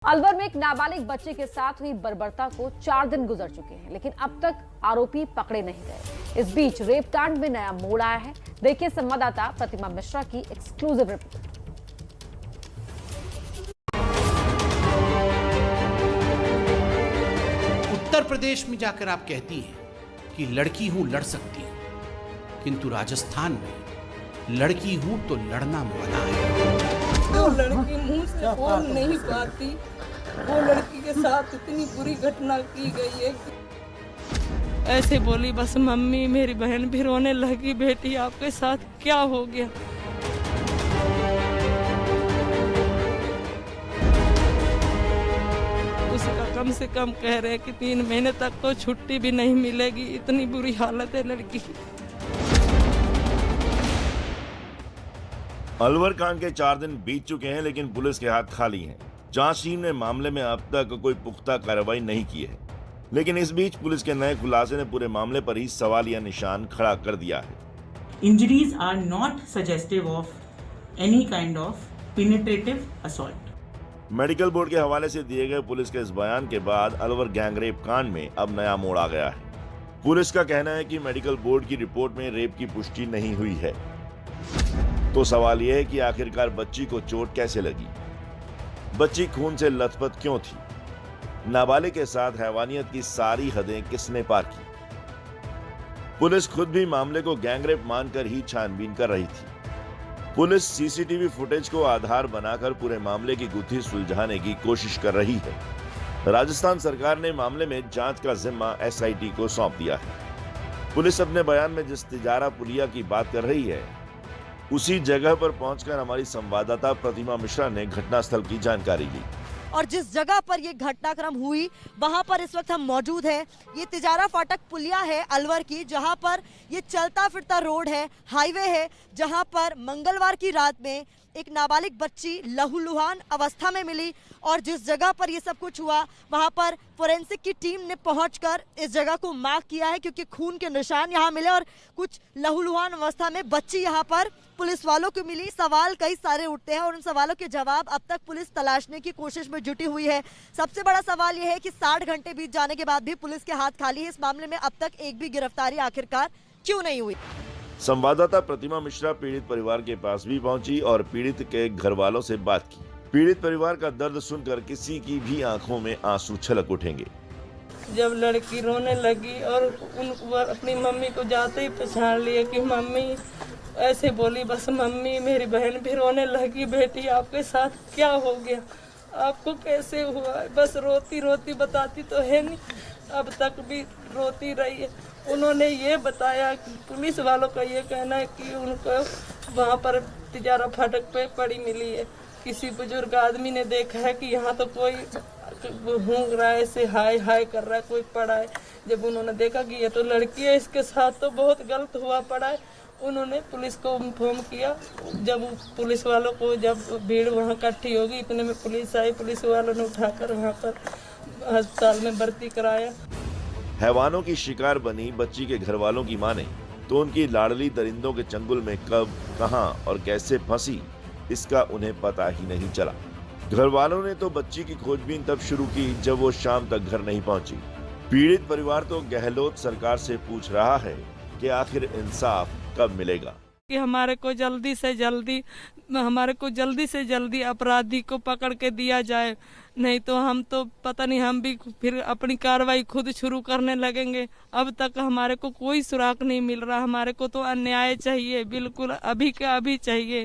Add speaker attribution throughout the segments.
Speaker 1: अलवर में एक नाबालिग बच्चे के साथ हुई बर्बरता को 4 दिन गुजर चुके हैं, लेकिन अब तक आरोपी पकड़े नहीं गए। इस बीच रेप कांड में नया मोड़ आया है। देखिए संवाददाता प्रतिमा मिश्रा की एक्सक्लूसिव रिपोर्ट।
Speaker 2: उत्तर प्रदेश में जाकर आप कहती हैं कि लड़की हूं, लड़ सकती हूं, किंतु राजस्थान में लड़की हूं तो लड़ना मना है।
Speaker 3: वो लड़की मुंह से बोल नहीं पाती। वो लड़की के साथ इतनी बुरी घटना की गई है कि ऐसे बोली, बस मम्मी मेरी बहन भी रोने लगी, बेटी आपके साथ क्या हो गया। उसका कम से कम कह रहे कि 3 महीने तक तो छुट्टी भी नहीं मिलेगी, इतनी बुरी हालत है लड़की की।
Speaker 4: अलवर कांड के 4 दिन बीत चुके हैं, लेकिन पुलिस के हाथ खाली हैं। जांच टीम ने मामले में अब तक कोई पुख्ता कार्रवाई नहीं की है, लेकिन इस बीच पुलिस के नए खुलासे ने पूरे मामले पर ही सवालिया निशान खड़ा कर दिया है।
Speaker 5: Injuries are not suggestive of any kind of penetrative assault.
Speaker 4: Medical board के हवाले से दिए गए पुलिस के इस बयान के बाद अलवर गैंगरेप कांड में अब नया मोड़ आ गया है। पुलिस का कहना है कि मेडिकल बोर्ड की रिपोर्ट में रेप की पुष्टि नहीं हुई है। तो सवाल यह है कि आखिरकार बच्ची को चोट कैसे लगी, बच्ची खून से लथपथ क्यों थी, नाबालिग के साथ हैवानियत की सारी हदें किसने पार की। पुलिस खुद भी मामले को गैंगरेप मानकर ही छानबीन कर रही थी। पुलिस सीसीटीवी फुटेज को आधार बनाकर पूरे मामले की गुत्थी सुलझाने की कोशिश कर रही है। राजस्थान सरकार ने मामले में जांच का जिम्मा एसआईटी को सौंप दिया है। पुलिस अपने बयान में जिस तिजारा पुलिया की बात कर रही है, उसी जगह पर पहुंचकर हमारी संवाददाता प्रतिमा मिश्रा ने घटनास्थल की जानकारी ली।
Speaker 6: और जिस जगह पर ये घटनाक्रम हुई वहां पर इस वक्त हम मौजूद हैं। ये तिजारा फाटक पुलिया है अलवर की, जहां पर ये चलता फिरता रोड है, हाईवे है, जहां पर मंगलवार की रात में एक नाबालिग बच्ची लहूलुहान अवस्था में मिली। और जिस जगह पर ये सब कुछ हुआ वहां पर फोरेंसिक की टीम ने पहुंचकर इस जगह को मार्क किया है, क्योंकि खून के निशान यहाँ मिले और कुछ लहूलुहान अवस्था में बच्ची यहाँ पर पुलिस वालों को मिली। सवाल कई सारे उठते हैं और उन सवालों के जवाब अब तक पुलिस तलाशने की कोशिश में जुटी हुई है। सबसे बड़ा सवाल यह है कि 60 घंटे बीत जाने के बाद भी पुलिस के हाथ खाली है। इस मामले में अब तक एक भी गिरफ्तारी आखिरकार क्यों नहीं हुई।
Speaker 4: संवाददाता प्रतिमा मिश्रा पीड़ित परिवार के पास भी पहुंची और पीड़ित के घर वालों से बात की। पीड़ित परिवार का दर्द सुनकर किसी की भी आंखों में आंसू छलक उठेंगे।
Speaker 3: जब लड़की रोने लगी और उन अपनी मम्मी को जाते ही पहचान लिया कि मम्मी ऐसे बोली, बस मम्मी मेरी बहन भी रोने लगी, बेटी आपके साथ क्या हो गया, आपको कैसे हुआ। बस रोती रोती बताती तो है नहीं, अब तक भी रोती रही है। उन्होंने ये बताया कि पुलिस वालों का ये कहना है कि उनको वहाँ पर तिजारा फाटक पे पड़ी मिली है। किसी बुजुर्ग आदमी ने देखा है कि यहाँ तो कोई घूम रहा है, ऐसे हाय हाय कर रहा है, कोई पड़ा है। जब उन्होंने देखा कि ये तो लड़की है, इसके साथ तो बहुत गलत हुआ पड़ा है, उन्होंने पुलिस को इन्फॉर्म किया। जब पुलिस वालों को जब भीड़ वहाँ इकट्ठी होगी, इतने में पुलिस आई। पुलिस वालों ने उठाकर वहाँ पर अस्पताल में भर्ती कराया।
Speaker 4: हैवानों की शिकार बनी बच्ची के घर वालों की माने तो उनकी लाडली दरिंदों के चंगुल में कब, कहां और कैसे फंसी, इसका उन्हें पता ही नहीं चला। घर वालों ने तो बच्ची की खोजबीन तब शुरू की जब वो शाम तक घर नहीं पहुंची। पीड़ित परिवार तो गहलोत सरकार से पूछ रहा है कि आखिर इंसाफ कब मिलेगा।
Speaker 3: कि हमारे को जल्दी से जल्दी अपराधी को पकड़ के दिया जाए, नहीं तो हम तो पता नहीं, हम भी फिर अपनी कार्रवाई खुद शुरू करने लगेंगे। अब तक हमारे को कोई सुराग नहीं मिल रहा। हमारे को तो अन्याय चाहिए, बिल्कुल अभी के अभी चाहिए।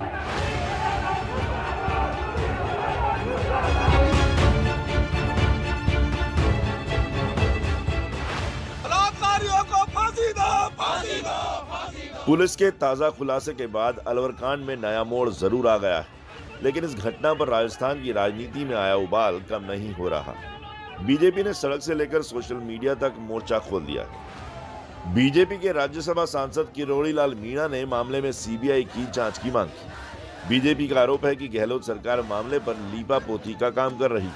Speaker 4: पुलिस के ताजा खुलासे के बाद अलवर कांड में नया मोड़ जरूर आ गया है, लेकिन इस घटना पर राजस्थान की राजनीति में आया उबाल कम नहीं हो रहा। बीजेपी ने सड़क से लेकर सोशल मीडिया तक मोर्चा खोल दिया है। बीजेपी के राज्यसभा सांसद किरोड़ी लाल मीणा ने मामले में सीबीआई की जांच की मांग की। बीजेपी का आरोप है कि गहलोत सरकार मामले पर लीपा पोती का काम कर रही है।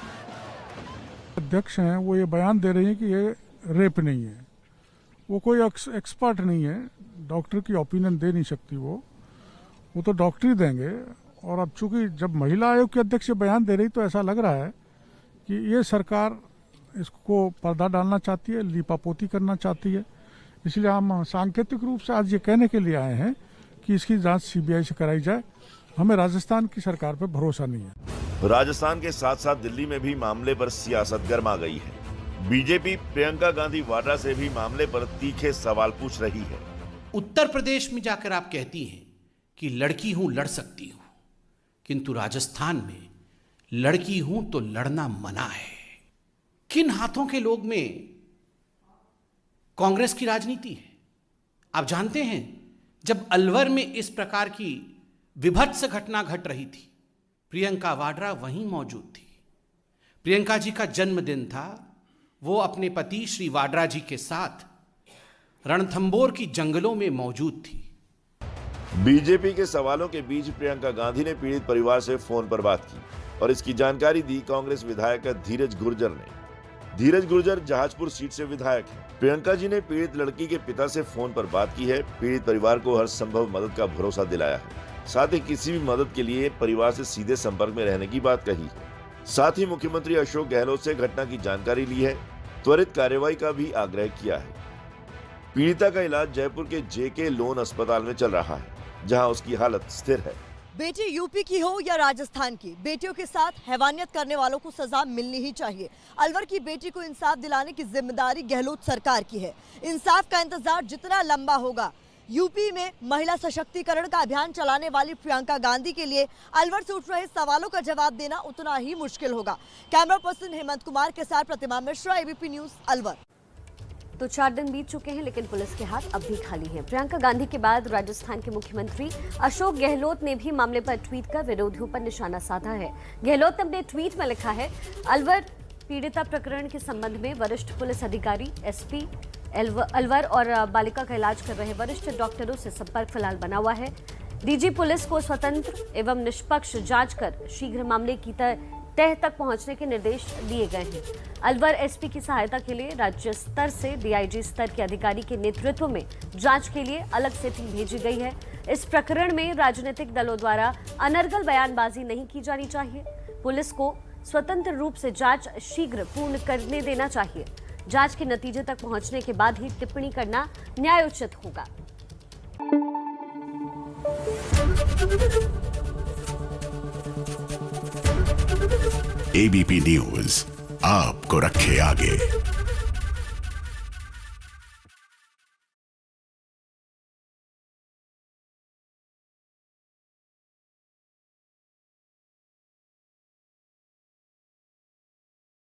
Speaker 7: अध्यक्ष हैं वो ये बयान दे रही है कि ये रेप नहीं है। वो कोई एक्सपर्ट नहीं है, डॉक्टर की ओपिनियन दे नहीं सकती वो तो डॉक्टर ही देंगे। और अब चूंकि जब महिला आयोग के अध्यक्ष बयान दे रही तो ऐसा लग रहा है कि ये सरकार इसको पर्दा डालना चाहती है, लीपापोती करना चाहती है। इसलिए हम सांकेतिक रूप से आज ये कहने के लिए आए हैं कि इसकी जांच सीबीआई से कराई जाए। हमें राजस्थान की सरकार पर भरोसा नहीं है।
Speaker 4: राजस्थान के साथ साथ दिल्ली में भी मामले पर सियासत गर्मा गई है। बीजेपी प्रियंका गांधी वाड्रा से भी मामले पर तीखे सवाल पूछ रही है।
Speaker 2: उत्तर प्रदेश में जाकर आप कहती हैं कि लड़की हूं लड़ सकती हूं, किंतु राजस्थान में लड़की हूं तो लड़ना मना है। किन हाथों के लोग में कांग्रेस की राजनीति है? आप जानते हैं, जब अलवर में इस प्रकार की विभत्स घटना घट रही थी, प्रियंका वाड्रा वहीं मौजूद थी। प्रियंका जी का जन्मदिन था। वो अपने पति श्री वाड्रा जी के साथ रणथंबोर की जंगलों में मौजूद थी।
Speaker 4: बीजेपी के सवालों के बीच प्रियंका गांधी ने पीड़ित परिवार से फोन पर बात की और इसकी जानकारी दी कांग्रेस विधायक धीरज गुर्जर ने। धीरज गुर्जर जहाजपुर सीट से विधायक हैं। प्रियंका जी ने पीड़ित लड़की के पिता से फोन पर बात की है। पीड़ित परिवार को हर संभव मदद का भरोसा दिलाया है। साथ ही किसी भी मदद के लिए परिवार से सीधे संपर्क में रहने की बात कही है। साथ ही मुख्यमंत्री अशोक गहलोत से घटना की जानकारी ली है, त्वरित कार्रवाई का भी आग्रह किया है। पीड़िता का इलाज जयपुर के जेके लोन अस्पताल में चल रहा है, जहां उसकी हालत स्थिर है।
Speaker 6: बेटी यूपी की हो या राजस्थान की, बेटियों के साथ हैवानियत करने वालों को सजा मिलनी ही चाहिए। अलवर की बेटी को इंसाफ दिलाने की जिम्मेदारी गहलोत सरकार की है। इंसाफ का इंतजार जितना लंबा होगा, यूपी में महिला सशक्तिकरण का अभियान चलाने वाली प्रियंका गांधी के लिए अलवर से उठ रहे सवालों का जवाब देना उतना ही मुश्किल होगा। कैमरा पर्सन हेमंत कुमार के साथ प्रतिमा मिश्रा, एबीपी न्यूज, अलवर।
Speaker 8: तो 4 दिन बीत चुके हैं, लेकिन पुलिस के हाथ अब भी खाली हैं। प्रियंका गांधी के बाद राजस्थान के मुख्यमंत्री अशोक गहलोत ने भी मामले पर ट्वीट कर विरोधियों पर निशाना साधा है। गहलोत ने अपने ट्वीट में लिखा है, अलवर पीड़िता प्रकरण के संबंध में वरिष्ठ पुलिस अधिकारी, एसपी अलवर और बालिका का इलाज कर रहे वरिष्ठ डॉक्टरों से संपर्क फिलहाल बना हुआ है। डीजी पुलिस को स्वतंत्र एवं निष्पक्ष जांच कर शीघ्र मामले की तह तक पहुंचने के निर्देश दिए गए हैं। अलवर एसपी की सहायता के लिए राज्य स्तर से डीआईजी स्तर के अधिकारी के नेतृत्व में जांच के लिए अलग से टीम भेजी गई है। इस प्रकरण में राजनीतिक दलों द्वारा अनर्गल बयानबाजी नहीं की जानी चाहिए। पुलिस को स्वतंत्र रूप से जांच शीघ्र पूर्ण करने देना चाहिए। जांच के नतीजे तक पहुंचने के बाद ही टिप्पणी करना न्यायोचित होगा।
Speaker 9: एबीपी न्यूज आपको रखे आगे।